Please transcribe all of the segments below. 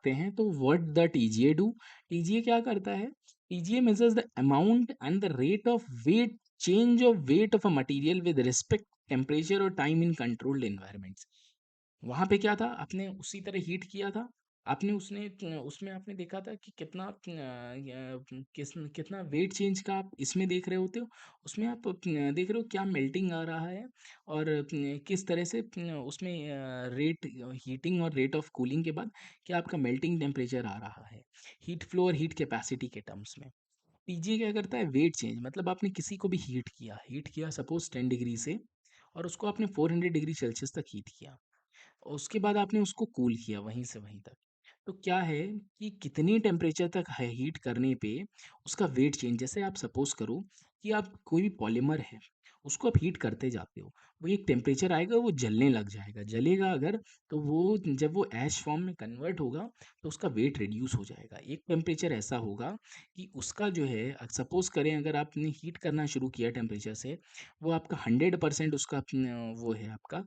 करते हैं तो what the TGA do? TGA क्या करता है? TGA measures the amount and the rate of weight, change of weight of a material with respect temperature और time in controlled environments. वहाँ पे क्या था, आपने उसी तरह हीट किया था, आपने उसमें आपने देखा था कि कितना वेट चेंज का आप इसमें देख रहे होते हो, उसमें आप देख रहे हो क्या मेल्टिंग आ रहा है और किस तरह से उसमें रेट हीटिंग और रेट ऑफ कूलिंग के बाद क्या आपका मेल्टिंग टेम्परेचर आ रहा है, हीट फ्लो और हीट कैपेसिटी के टर्म्स में। पीजी क्या करता है? वेट चेंज, मतलब आपने किसी को भी हीट किया सपोज 10 डिग्री से, और उसको आपने 400 डिग्री सेल्सियस तक हीट किया, उसके बाद आपने उसको कूल किया वहीं से वहीं तक। तो क्या है कि कितनी टेम्परेचर तक है हीट करने पे उसका वेट चेंज, जैसे आप सपोज करो कि आप कोई भी पॉलीमर है, उसको आप हीट करते जाते हो, वो एक टेम्परेचर आएगा वो जलने लग जाएगा, जलेगा अगर, तो वो जब वो ऐश फॉर्म में कन्वर्ट होगा तो उसका वेट रिड्यूस हो जाएगा। एक टेम्परेचर ऐसा होगा कि उसका जो है, सपोज करें अगर आपने हीट करना शुरू किया टेम्परेचर से, वो आपका 100% उसका वो है आपका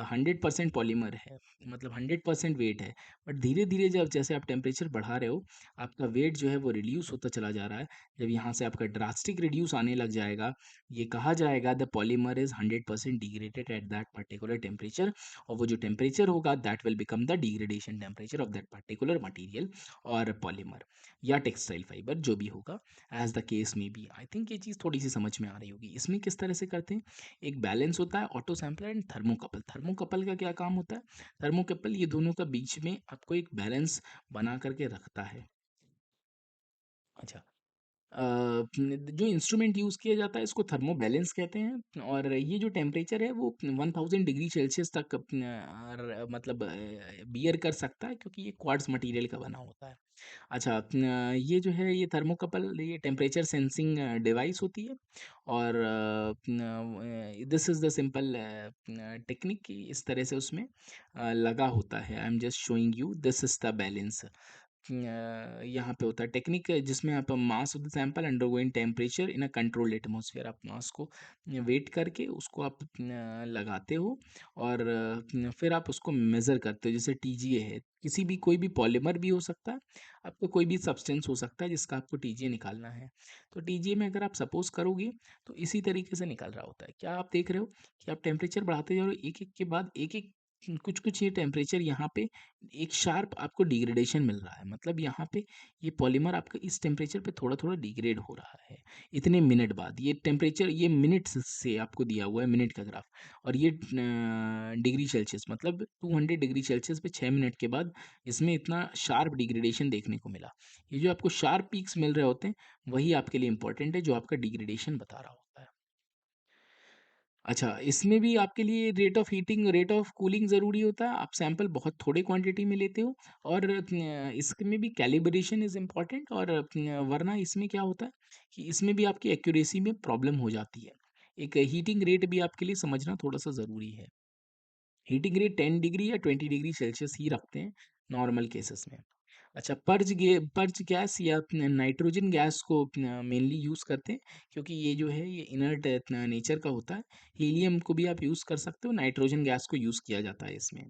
100% पॉलीमर है, मतलब 100% वेट है। बट धीरे धीरे जब जैसे आप टेम्परेचर बढ़ा रहे हो, आपका वेट जो है वो रिड्यूस होता चला जा रहा है। जब यहाँ से आपका ड्रास्टिक रिड्यूस आने लग जाएगा, ये कहा जाएगा the polymer is 100% degraded at that particular temperature, और वो जो टेम्परेचर होगा that will become the degradation temperature of that particular material और पॉलीमर या टेक्सटाइल फाइबर जो भी होगा, एज द केस में बी। आई थिंक ये चीज़ थोड़ी सी समझ में आ रही होगी। इसमें किस तरह से करते हैं, एक बैलेंस होता है auto sampler and thermocouple. Thermocouple का क्या काम होता है? थर्मोकपल ये दोनों का बीच में आपको एक बैलेंस बना करके रखता है। अच्छा, जो इंस्ट्रूमेंट यूज़ किया जाता है इसको थर्मो बैलेंस कहते हैं, और ये जो टेम्परेचर है वो 1000 डिग्री सेल्सियस तक मतलब बियर कर सकता है, क्योंकि ये क्वार्ट्ज मटेरियल का बना होता है। अच्छा, ये जो है ये थर्मोकपल ये टेम्परेचर सेंसिंग डिवाइस होती है, और this is the simple technique कि इस तरह से उसमें लगा होता है। I am just showing you this is the balance. यहाँ पे होता है टेक्निक जिसमें आप mass of the sample undergoing temperature in a controlled atmosphere, आप मास को वेट करके उसको आप लगाते हो, और फिर आप उसको मेज़र करते हो। जैसे टीजीए है, किसी भी कोई भी पॉलीमर भी हो सकता है, आपको कोई भी सब्सटेंस हो सकता है जिसका आपको टीजीए निकालना है। तो टीजीए में अगर आप सपोज करोगे तो इसी तरीके से निकल रहा होता है। क्या आप देख रहे हो कि आप टेम्परेचर बढ़ाते जा रहे हो, एक एक के बाद एक एक कुछ कुछ ये टेम्परेचर यहाँ पे एक शार्प आपको डिग्रेडेशन मिल रहा है, मतलब यहाँ पे ये पॉलीमर आपका इस टेम्परेचर पे थोड़ा थोड़ा डिग्रेड हो रहा है इतने मिनट बाद। ये टेम्परेचर ये मिनट्स से आपको दिया हुआ है, मिनट का ग्राफ, और ये डिग्री सेल्सियस, मतलब 200 डिग्री सेल्सियस पे 6 मिनट के बाद इसमें इतना शार्प डिग्रेडेशन देखने को मिला। ये जो आपको शार्प पीक्स मिल रहे होते हैं वही आपके लिए इंपॉर्टेंट है, जो आपका डिग्रेडेशन बता रहा होता है। अच्छा, इसमें भी आपके लिए rate of heating, rate of cooling ज़रूरी होता है। आप सैंपल बहुत थोड़े क्वांटिटी में लेते हो, और इसमें भी कैलिब्रेशन इज़ इम्पोर्टेंट, और वरना इसमें क्या होता है कि इसमें भी आपकी एक्यूरेसी में प्रॉब्लम हो जाती है। एक हीटिंग रेट भी आपके लिए समझना थोड़ा-सा ज़रूरी है। हीटिंग रेट 10 डिग्री या 20 डिग्री सेल्सियस ही रखते हैं नॉर्मल केसेस में। अच्छा, पर्च गैस या नाइट्रोजन गैस को मेनली यूज़ करते हैं, क्योंकि ये जो है ये इनर्ट नेचर का होता है। हीलियम को भी आप यूज़ कर सकते हो, नाइट्रोजन गैस को यूज़ किया जाता है इसमें।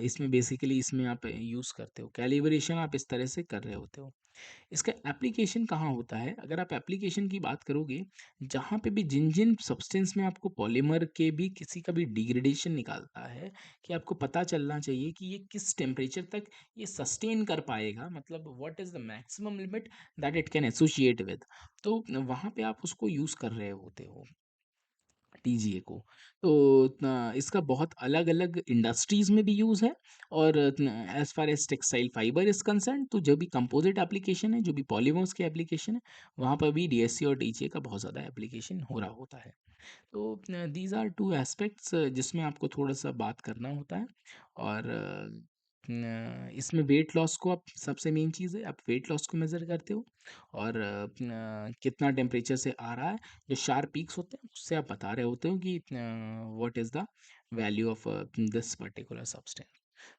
इसमें बेसिकली इसमें आप यूज़ करते हो, कैलिब्रेशन आप इस तरह से कर रहे होते हो। इसका एप्लीकेशन कहाँ होता है? अगर आप एप्लीकेशन की बात करोगे, जहाँ पे भी जिन-जिन सब्सटेंस में आपको पॉलीमर के भी किसी का भी डिग्रेडेशन निकालता है, कि आपको पता चलना चाहिए कि ये किस टेम्परेचर तक ये सस्टेन कर पाएगा, मतलब what is the maximum limit that it can associate with. तो वहाँ पे आप उसको यूज़ कर रहे होते हो। टीजीए को। तो इसका बहुत अलग-अलग इंडस्ट्रीज़ में भी यूज़ है, और as far as textile fibre is concerned, तो जो भी कंपोज़िट एप्लीकेशन है, जो भी पॉलीमर्स के एप्लीकेशन है, वहाँ पर भी डीएससी और टीजीए का बहुत ज़्यादा एप्लीकेशन हो रहा होता है। तो दीज़ आर 2 एस्पेक्ट्स जिसमें आपको थोड़ा-सा बात करना होता है, और इसमें वेट लॉस को आप सबसे मेन चीज़ है, आप वेट लॉस को मेज़र करते हो, और कितना टेम्परेचर से आ रहा है, जो शार्प पीक्स होते हैं उससे आप बता रहे होते हो कि what is the value of this particular substance.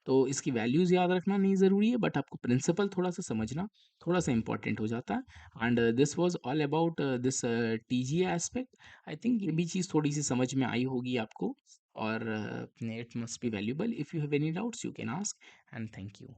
तो इसकी वैल्यूज़ याद रखना नहीं ज़रूरी है, बट आपको प्रिंसिपल थोड़ा-सा समझना थोड़ा-सा इम्पोर्टेंट हो जाता है। And this was all about this TGA aspect. I think ये भी चीज़ थोड़ी-सी समझ में आई होगी आपको, और it must be valuable. If you have any doubts you can ask, and thank you.